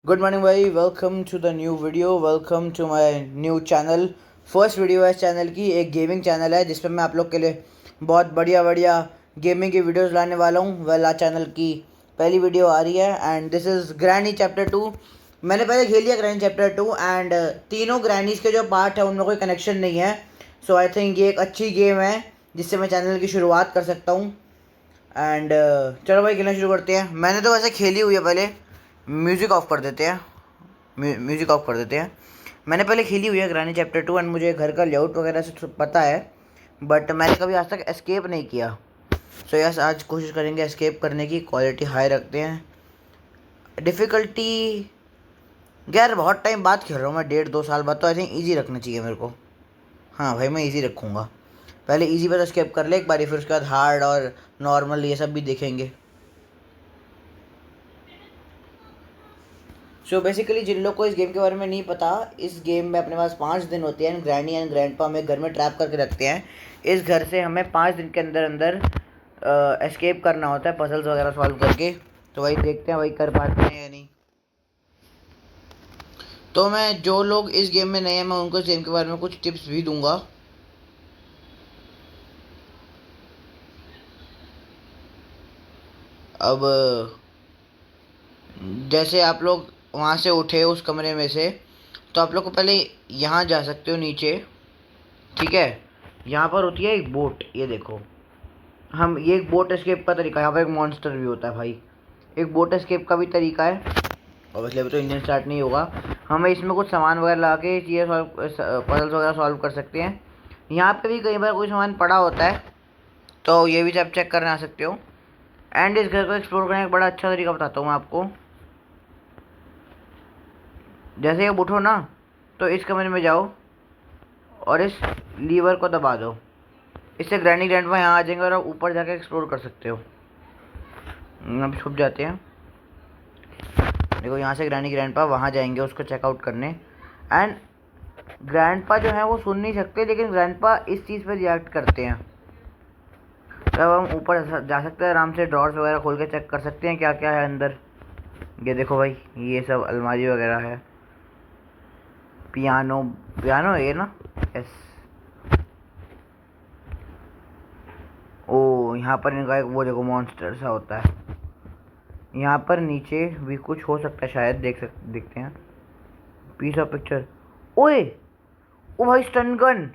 Good morning भाई, welcome to the new video. Welcome to my new channel. First video है इस channel की। एक गेमिंग चैनल है जिसपे मैं आप लोग के लिए बहुत बढ़िया बढ़िया गेमिंग की वीडियोस लाने वाला हूँ। वेल, आज चैनल की पहली वीडियो आ रही है and this is granny chapter 2। मैंने पहले खेल लिया ग्रैनी चैप्टर 2 एंड तीनों ग्रैनीज के जो पार्ट है उनमें कोई कनेक्शन नहीं है। सो आई थिंक ये एक अच्छी गेम है जिससे मैं चैनल की शुरुआत कर सकता हूँ। एंड चलो भाई, खेलना शुरू करते हैं। मैंने तो वैसे खेली हुई है। पहले म्यूज़िक ऑफ कर देते हैं। म्यूज़िक ऑफ कर देते हैं। मैंने पहले खेली हुई है ग्रैनी चैप्टर 2 एंड मुझे घर का लेआउट वगैरह से पता है, बट मैंने कभी आज तक एस्केप नहीं किया। सो यस, आज कोशिश करेंगे एस्केप करने की। क्वालिटी हाई रखते हैं। डिफ़िकल्टी यार बहुत टाइम बाद खेल रहा हूँ मैं, 1.5-2 साल बाद, तो आई थिंक ईजी रखना चाहिए मेरे को। हाँ भाई, मैं ईजी रखूँगा। पहले ईजी पर एस्केप कर ले एक बारी, फिर उसके बाद हार्ड और नॉर्मल ये सब भी देखेंगे। सो बेसिकली जिन लोग को इस गेम के बारे में नहीं पता, इस गेम में अपने पास 5 दिन होते हैं। ग्रैनी एंड ग्रैंडपा हमें घर में ट्रैप करके रखते हैं। इस घर से हमें 5 दिन के अंदर अंदर एस्केप करना होता है, पजल्स वगैरह सॉल्व करके। तो वही देखते हैं वही कर पाते हैं या नहीं। तो मैं जो लोग इस गेम में नए हैं, मैं उनको इस गेम के बारे में कुछ टिप्स भी दूंगा। अब जैसे आप लोग वहाँ से उठे उस कमरे में से, तो आप लोग को पहले यहाँ जा सकते हो नीचे। ठीक है, यहाँ पर होती है एक बोट, ये देखो। हम ये एक बोट एस्केप का तरीका है। यहाँ पर एक मॉन्स्टर भी होता है भाई। एक बोट एस्केप का भी तरीका है। ऑब्वियसली अभी तो इंजन स्टार्ट नहीं होगा। हमें इसमें कुछ सामान वगैरह ला के चीज़ें सॉल्व, पजल्स वगैरह सॉल्व कर सकते हैं। यहाँ पे भी कई बार कोई सामान पड़ा होता है, तो ये भी आप चेक करने आ सकते हो। एंड इस घर को एक्सप्लोर करने का बड़ा अच्छा तरीका बताता हूँ मैं आपको। जैसे आप उठो ना, तो इस कमरे में जाओ और इस लीवर को दबा दो। इससे ग्रैंडी ग्रैंडपा यहाँ आ जाएंगे और आप ऊपर जाके एक्सप्लोर कर सकते हो। अब छुप जाते हैं। देखो, यहाँ से ग्रैनी ग्रैंडपा वहाँ जाएंगे उसको चेकआउट करने। एंड ग्रैंडपा जो है वो सुन नहीं सकते, लेकिन ग्रैंडपा इस चीज़ पर रिएक्ट करते हैं। तब हम ऊपर जा सकते हैं, आराम से ड्रॉर्स वगैरह खोल के चेक कर सकते हैं क्या क्या है अंदर। ये देखो भाई, ये सब अलमारी वगैरह है। पियानो, पियानो है ये ना। यस। ओ, यहाँ पर इनका एक वो देखो मॉन्स्टर सा होता है। यहाँ पर नीचे भी कुछ हो सकता है शायद, देखते हैं। Piece of picture. ओए, ओ भाई, स्टन गन।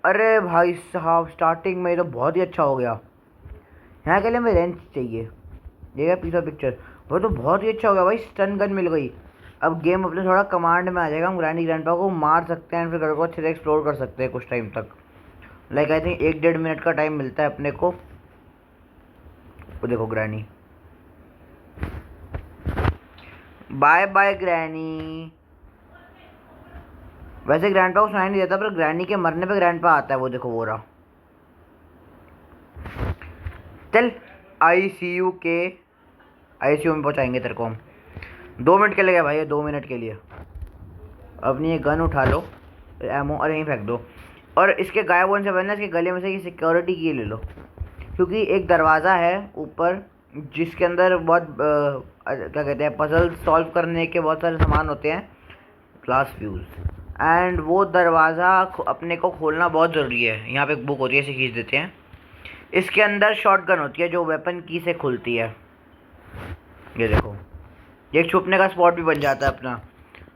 अरे भाई साहब, स्टार्टिंग में ये तो बहुत ही अच्छा हो गया। यहाँ के लिए हमें रेंच चाहिए। ये क्या पीस ऑफ पिक्चर, वो तो बहुत ही अच्छा हो गया भाई, स्टन गन मिल गई। अब गेम अपने थोड़ा कमांड में आ जाएगा। हम ग्रैंडी ग्रैंडपा को मार सकते हैं, फिर घर को अच्छे से एक्सप्लोर कर सकते हैं कुछ टाइम तक। लाइक आई थिंक 1-1.5 मिनट का टाइम मिलता है अपने को। वो देखो ग्रैनी। Bye bye granny. वैसे ग्रैंडपा को सुनाई नहीं देता, पर ग्रैनी के मरने पे ग्रैंडपा आता है। वो देखो, वो रहा। चल, ICU के ICU में पहुंचाएंगे तेरे को हम। 2 मिनट के लिए गया भाई, 2 मिनट के लिए। अपनी ये गन उठा लो, एमो और यहीं फेंक दो। और इसके गायब होने से पहले इसके गले में से ये सिक्योरिटी की ले लो, क्योंकि एक दरवाज़ा है ऊपर जिसके अंदर बहुत क्या कहते हैं, पजल सॉल्व करने के बहुत सारे सामान होते हैं, क्लास फ्यूज। एंड वो दरवाज़ा अपने को खोलना बहुत ज़रूरी है। यहाँ पे एक बुक होती है, इसे खींच देते हैं। इसके अंदर शॉटगन होती है जो वेपन की से खुलती है। ये देखो, ये एक छुपने का स्पॉट भी बन जाता है अपना।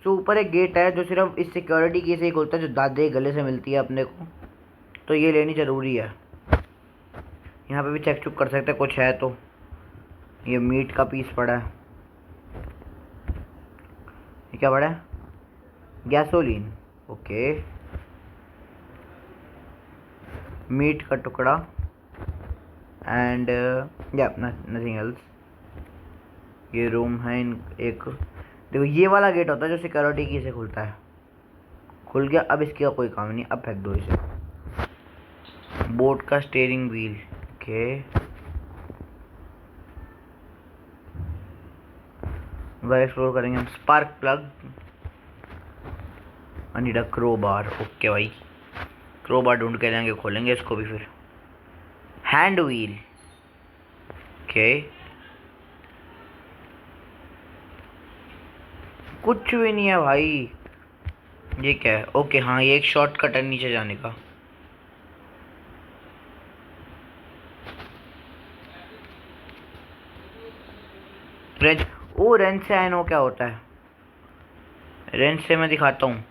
सो ऊपर एक गेट है जो सिर्फ इस सिक्योरिटी की से ही खुलता है, जो दादे गले से मिलती है अपने को। तो ये लेनी ज़रूरी है। यहाँ पे भी चेक चुक कर सकते हैं कुछ है तो। ये मीट का पीस पड़ा है। ये क्या पड़ा है? गैसोलीन। ओके, मीट का टुकड़ा एंड या नथिंग एल्स। ये रूम है एक। देखो, ये वाला गेट होता है जो सिक्योरिटी की से खुलता है। खुल गया। अब इसका कोई काम नहीं, अब फेंक दो इसे। बोट का स्टीयरिंग व्हील। ओके, वह एक्सप्लोर करेंगे हम। Spark plug, need a crow bar. Okay भाई, क्रो बार ढूंढ के लेंगे, खोलेंगे इसको भी फिर। Hand wheel. ओके, कुछ भी नहीं है भाई। ये क्या है? ओके हाँ, ये एक शॉर्टकट है नीचे जाने का। रेंज, ओ रेंज से आई नो क्या होता है। रेंज से मैं दिखाता हूँ।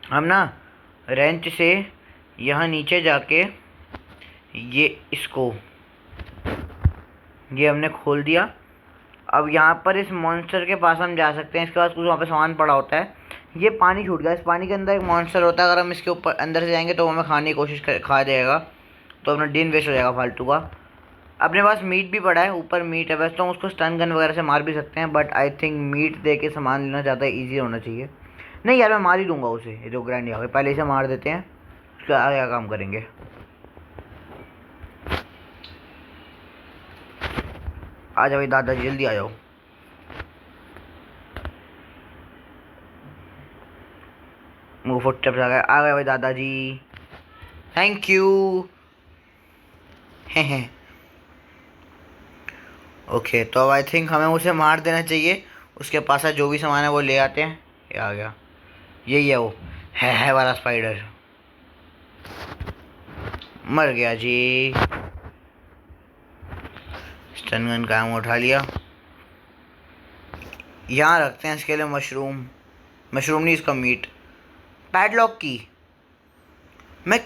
हम ना रेंच से यहाँ नीचे जाके ये इसको, ये हमने खोल दिया। अब यहाँ पर इस मॉन्स्टर के पास हम जा सकते हैं। इसके पास कुछ वहाँ पे सामान पड़ा होता है। ये पानी छूट गया। इस पानी के अंदर एक मॉन्स्टर होता है। अगर हम इसके ऊपर अंदर से जाएंगे तो वो हमें खाने की कोशिश खा जाएगा, तो अपना दिन वेस्ट हो जाएगा फालतू का। अपने पास मीट भी पड़ा है, ऊपर मीट है। वैसे तो हम उसको स्टन गन वगैरह से मार भी सकते हैं, बट आई थिंक मीट दे के सामान लेना ज़्यादा ईजी होना चाहिए। नहीं यार, मैं मार ही दूंगा उसे। ये जो ग्रैंड आ गए, पहले इसे मार देते हैं, उसके आगे क्या काम करेंगे। आ जाओ भाई दादाजी, जल्दी आ जाओ। वो फुटस्टेप्स आ गए भाई दादाजी। Thank you. हैं ओके, तो अब आई थिंक हमें उसे मार देना चाहिए। उसके पास है जो भी सामान है वो ले आते हैं। ये आ गया, यही है वो है वाला स्पाइडर। मर गया जी। स्टन गन का हम उठा लिया। यहाँ रखते हैं इसके लिए मशरूम। मशरूम नहीं, इसका मीट। पैडलॉक की। मैं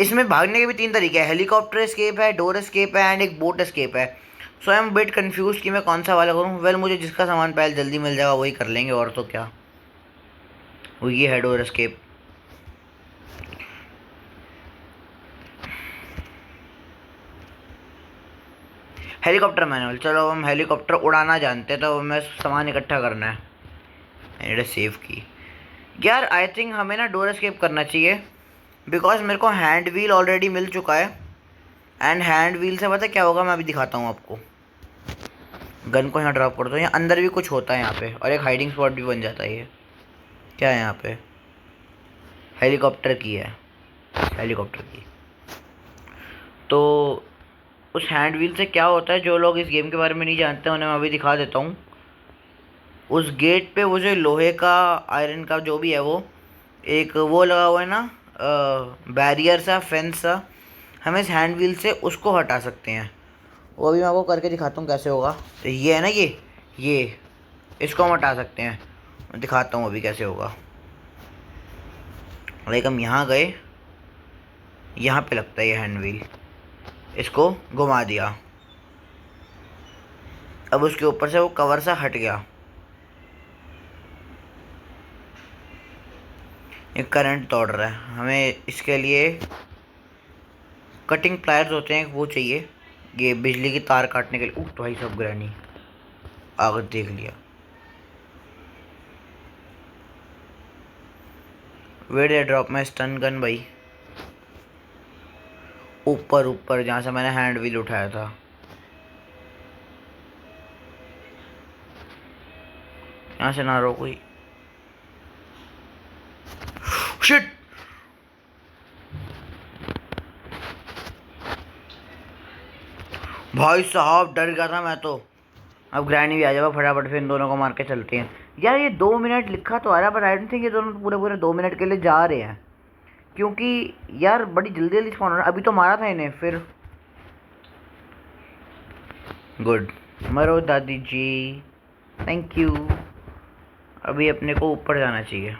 इसमें भागने के भी 3 तरीके हैं। हेलीकॉप्टर एस्केप है, डोर एस्केप है एंड एक बोट एस्केप है। सो आई एम बिट कंफ्यूज कि मैं कौन सा वाला करूँ। वेल मुझे जिसका सामान पहले जल्दी मिल जाएगा वही कर लेंगे, और तो क्या। वो ये है डोर एस्केप। Helicopter manual. चलो हम हेलीकॉप्टर उड़ाना जानते हैं, तो हमें सामान इकट्ठा करना है। सेव की। यार आई थिंक हमें ना डोर एस्केप करना चाहिए, बिकॉज मेरे को हैंड व्हील ऑलरेडी मिल चुका है। एंड हैंड व्हील से पता क्या होगा, मैं अभी दिखाता हूँ आपको। गन को यहाँ ड्रॉप कर दो। यहाँ अंदर भी कुछ होता है यहाँ पे, और एक हाइडिंग स्पॉट भी बन जाता है। ये क्या है यहाँ पे? हेलीकॉप्टर की है, हेलीकॉप्टर की। तो उस हैंड व्हील से क्या होता है, जो लोग इस गेम के बारे में नहीं जानते उन्हें मैं अभी दिखा देता हूँ। उस गेट पे वो जो लोहे का, आयरन का जो भी है, वो एक वो लगा हुआ है ना, बैरियर सा, फेंस सा। हम इस हैंड व्हील से उसको हटा सकते हैं। वो अभी मैं आपको करके दिखाता हूँ कैसे होगा। तो ये है ना, ये इसको हम हटा सकते हैं। मैं दिखाता हूँ अभी कैसे होगा। लाइक हम यहाँ गए, यहाँ पे लगता है ये हैंड व्हील। इसको घुमा दिया, अब उसके ऊपर से वो कवर सा हट गया। ये करंट दौड़ रहा है। हमें इसके लिए कटिंग प्लायर्स होते हैं, वो चाहिए, ये बिजली की तार काटने के लिए। तो भाई सब ग्रैनी आगे देख लिया। वेट दे ड्रॉप में स्टन गन भाई। ऊपर ऊपर जहाँ से मैंने हैंड व्हील उठाया था। यहाँ से ना रो कोई। शिट, भाई साहब डर गया था मैं तो। अब ग्रैनी भी आ जाएगा, फटाफट फिर इन दोनों को मार के चलते हैं। यार ये 2 मिनट लिखा तो आ रहा है, बट आई डोंट थिंक ये दोनों पूरे पूरे 2 मिनट के लिए जा रहे हैं, क्योंकि यार बड़ी जल्दी जल्दी स्पॉन हो रहा है। अभी तो मारा था इन्हें फिर। गुड, मरो दादी जी, थैंक यू। अभी अपने को ऊपर जाना चाहिए।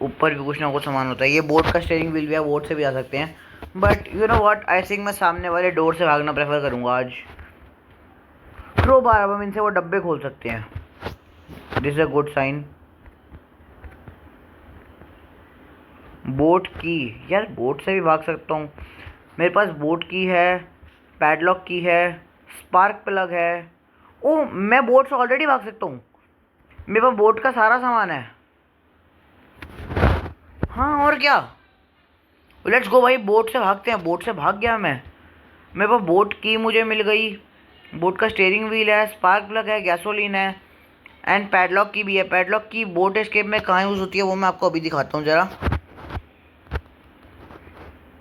ऊपर भी कुछ ना कुछ सामान होता है। ये बोट का स्टीयरिंग व्हील भी है, बोट से भी जा सकते हैं। But you know what, I think मैं सामने वाले डोर से भागना प्रेफर करूँगा आज। क्रोबार, अब हम इनसे वो डब्बे खोल सकते हैं। This is a good sign. Boat की, यार बोट से भी भाग सकता हूँ। मेरे पास बोट की है, पैडलॉक की है, स्पार्क प्लग है। ओ, मैं बोट से ऑलरेडी भाग सकता हूँ। मेरे पास बोट का सारा सामान है। हाँ और क्या, लेट्स गो भाई, बोट से भागते हैं। बोट से भाग गया मैं। मेरे पास बोट की मुझे मिल गई। बोट का स्टीयरिंग व्हील है, स्पार्क प्लग है, गैसोलीन है, एंड पैडलॉक की भी है। पैडलॉक की बोट एस्केप में कहाँ यूज़ होती है वो मैं आपको अभी दिखाता हूँ ज़रा।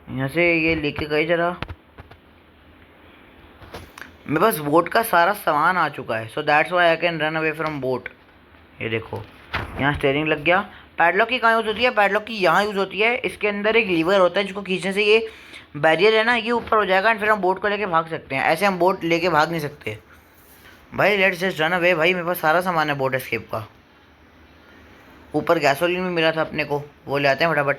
यहाँ से ये लेके गए ज़रा। मेरे पास बोट का सारा सामान आ चुका है, so that's why I can run away from boat. ये देखो यहाँ स्टेयरिंग लग गया। पैडलॉक की कहाँ यूज़ होती है? पैडलॉक की यहाँ यूज़ होती है। इसके अंदर एक लीवर होता है जिसको खींचने से ये बैरियर है ना, ये ऊपर हो जाएगा एंड फिर हम बोट को लेके भाग सकते हैं। ऐसे हम बोट लेके भाग नहीं सकते भाई। लेट्स जस्ट रन अवे भाई, मेरे पास सारा सामान है बोट एस्केप का। ऊपर गैसोलीन भी मिला था अपने को, वो ले आते हैं फटाफट।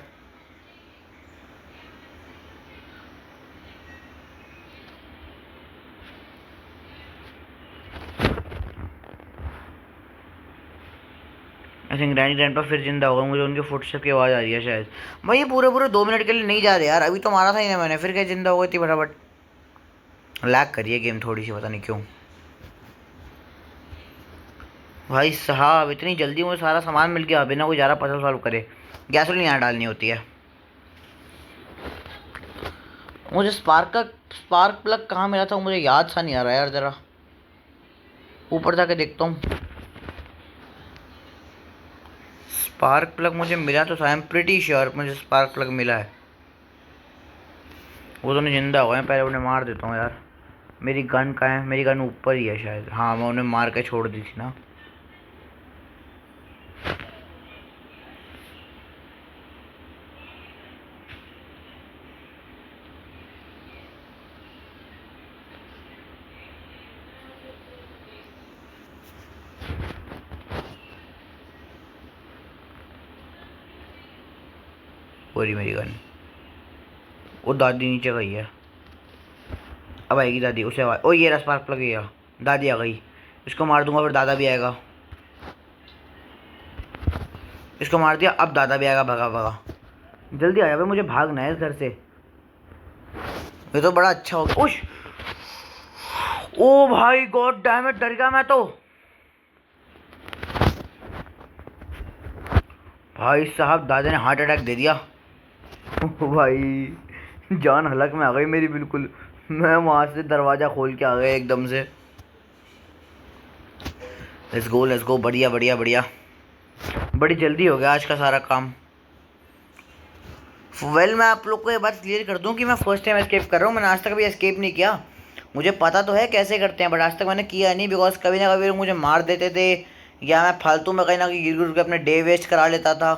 आई थिंक ग्रैनी ग्रैंडपा फिर जिंदा होगा, मुझे उनके फुटस्टेप की आवाज़ आ रही है शायद। भाई ये पूरे पूरे 2 मिनट के लिए नहीं जा रहे यार, अभी तो मारा था ही ना मैंने, फिर क्या जिंदा हो गई थी फटाफट। लैग करिए गेम थोड़ी सी, पता नहीं क्यों। भाई साहब इतनी जल्दी मुझे सारा सामान मिल गया बिना कोई ज़्यादा पजल सॉल्व करे। गैसोलीन यहाँ डालनी होती है। मुझे स्पार्क प्लग कहाँ मिला था मुझे याद सा नहीं आ रहा यार, ज़रा ऊपर जाके देखता हूँ। स्पार्क प्लग मुझे मिला तो आई एम प्रिटी श्योर मुझे स्पार्क प्लग मिला है। वो तो नहीं जिंदा हो गए, पहले उन्हें मार देता हूँ यार। मेरी गन कहाँ है? मेरी गन ऊपर ही है शायद। हाँ मैं उन्हें मार के छोड़ दी थी ना। पूरी मेरी गन। वो दादी नीचे गई है, अब आएगी दादी। उसे आवाज, ओ ये रहा स्पार्क प्लग गया, दादी आ गई। इसको मार दूंगा फिर दादा भी आएगा। इसको मार दिया, अब दादा भी आएगा। भगा भगा जल्दी आया भाई, मुझे भागना है इस घर से। ये तो बड़ा अच्छा हो गया। उश, ओ भाई गॉड डैम इट, डर गया मैं तो। भाई साहब दादा ने हार्ट अटैक दे दिया। भाई जान हलक में आ गई मेरी बिल्कुल। मैं वहां से दरवाज़ा खोल के आ गया एकदम से। लेट्स गो, बढ़िया बढ़िया बढ़िया। बड़ी जल्दी हो गया आज का सारा काम। मैं आप लोग को ये बात क्लियर कर दूं कि मैं फर्स्ट टाइम एस्केप कर रहा हूँ। मैंने आज तक कभी एस्केप नहीं किया। मुझे पता तो है कैसे करते हैं, बट आज तक मैंने किया नहीं, बिकॉज कभी ना कभी लोग मुझे मार देते थे या मैं फालतू में कहीं ना कहीं गिर गिर के अपने डे वेस्ट करा लेता था।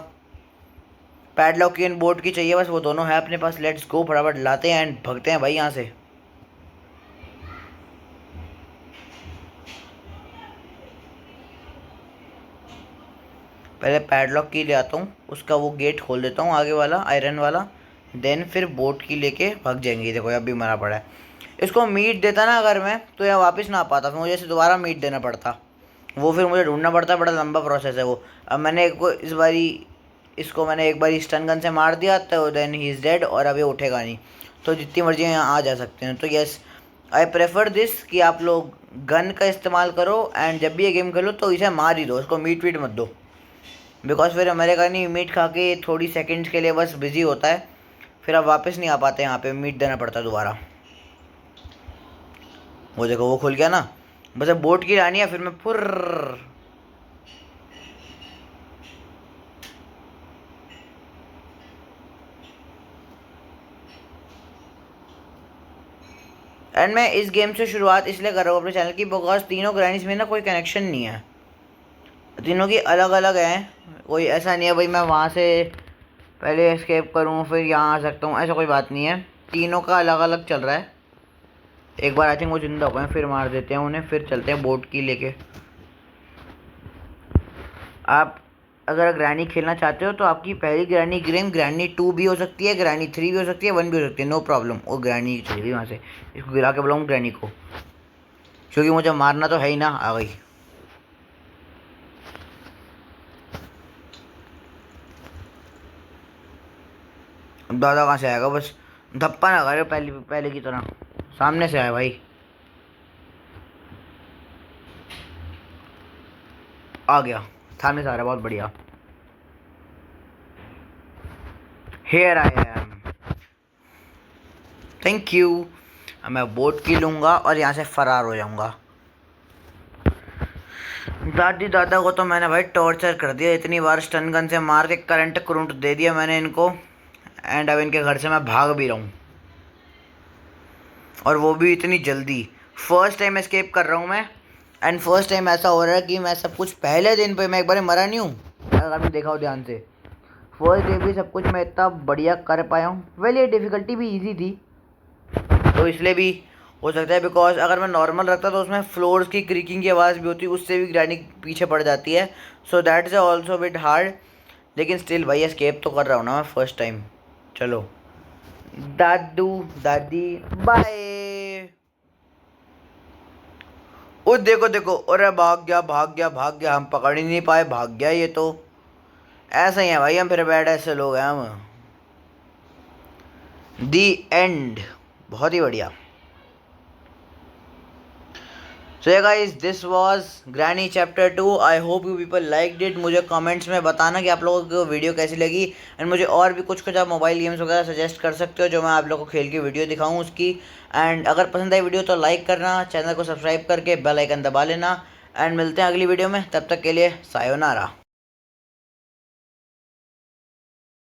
पैडलॉक की बोर्ड की चाहिए बस, वो दोनों है अपने पास। लेट्स गो, फटाफट लाते हैं एंड भगते हैं भाई यहाँ से। पहले पैडलॉक की ले आता हूँ, उसका वो गेट खोल देता हूँ आगे वाला आयरन वाला, देन फिर बोट की लेके भाग जाएंगे। देखो अब भी मरा पड़ा है। इसको मीट देता ना अगर मैं, तो यहाँ वापस ना आ पाता, फिर मुझे इसे दोबारा मीट देना पड़ता। वो फिर मुझे ढूंढना पड़ता, बड़ा लंबा प्रोसेस है वो। अब मैंने इसको मैंने एक बार स्टन गन से मार दिया तो देन ही इज़ डेड, और अब ये उठेगा नहीं। तो जितनी मर्जी यहाँ आ जा सकते हैं। तो यस, आई प्रेफर दिस कि आप लोग गन का इस्तेमाल करो एंड जब भी ये गेम खेलो तो इसे मार ही दो, इसको मीट वीट मत दो। बिकॉज फिर हमारे का नहीं मीट खा के थोड़ी सेकंड्स के लिए बस बिजी होता है, फिर आप वापस नहीं आ पाते, यहाँ पे मीट देना पड़ता है दोबारा। वो देखो वो खुल गया ना, बस अब बोट की रानी है, फिर मैं फुर्र। एंड मैं इस गेम से शुरुआत इसलिए कर रहा हूँ अपने चैनल की, बिकॉज तीनों ग्रैनीज में ना कोई कनेक्शन नहीं है, तीनों की अलग अलग हैं। कोई ऐसा नहीं है भाई मैं वहाँ से पहले एस्केप करूँ फिर यहाँ आ सकता हूँ, ऐसा कोई बात नहीं है। तीनों का अलग अलग चल रहा है। एक बार आई थिंक वो जिंदा हो गए, फिर मार देते हैं उन्हें, फिर चलते हैं बोट की लेके। आप अगर ग्रैनी खेलना चाहते हो तो आपकी पहली ग्रैनी गेम ग्रैनी 2 भी हो सकती है, ग्रैनी 3 भी हो सकती है, 1 भी हो सकती है, नो प्रॉब्लम। वो ग्रैनी चली गई वहाँ से, इसको गिरा के बुलाऊँ ग्रैनी को, क्योंकि मुझे मारना तो है ही ना। आ गई। दादा कहाँ से आएगा? बस धप्पा ना करे पहले पहले की तरह, सामने से आया भाई। आ गया, सामने से आ रहा है, बहुत बढ़िया। Here I am, thank you. मैं बोट की लूँगा और यहाँ से फरार हो जाऊँगा। दादी दादा को तो मैंने भाई टॉर्चर कर दिया, इतनी बार स्टन गन से मार के करंट करुंट दे दिया मैंने इनको, एंड अब इनके घर से मैं भाग भी रहा हूँ, और वो भी इतनी जल्दी। फर्स्ट टाइम एस्केप कर रहा हूँ मैं, एंड फर्स्ट टाइम ऐसा हो रहा है कि मैं सब कुछ पहले दिन पे मैं एक बार मरा नहीं हूँ, अगर आपने देखा हो ध्यान से। फर्स्ट डे भी सब कुछ मैं इतना बढ़िया कर पाया हूँ। वेल ये डिफ़िकल्टी भी इजी थी, तो इसलिए भी हो सकता है, बिकॉज अगर मैं नॉर्मल रखता तो उसमें फ्लोर्स की क्रीकिंग की आवाज़ भी होती, उससे भी ग्राइंडिंग पीछे पड़ जाती है। So that is also bit hard, लेकिन स्टिल भाई एस्केप तो कर रहा हूँ ना मैं फर्स्ट टाइम। चलो दादू दादी बाय। ओ देखो देखो, अरे भाग गया भाग गया भाग गया, हम पकड़ ही नहीं पाए, भाग गया ये तो। ऐसा ही है भाई, हम फिर बैड ऐसे लोग हैं हम। दी एंड। बहुत ही बढ़िया। सो ये guys this was granny chapter 2। I hope you people liked it. मुझे कमेंट्स में बताना कि आप लोगों को वीडियो कैसी लगी, एंड मुझे और भी कुछ कुछ आप मोबाइल गेम्स वगैरह सजेस्ट कर सकते हो जो मैं आप लोगों को खेल के वीडियो दिखाऊं उसकी। एंड अगर पसंद आई वीडियो तो लाइक करना, चैनल को सब्सक्राइब करके बेल आइकन दबा लेना, एंड मिलते हैं अगली वीडियो में। तब तक के लिए सायोनारा।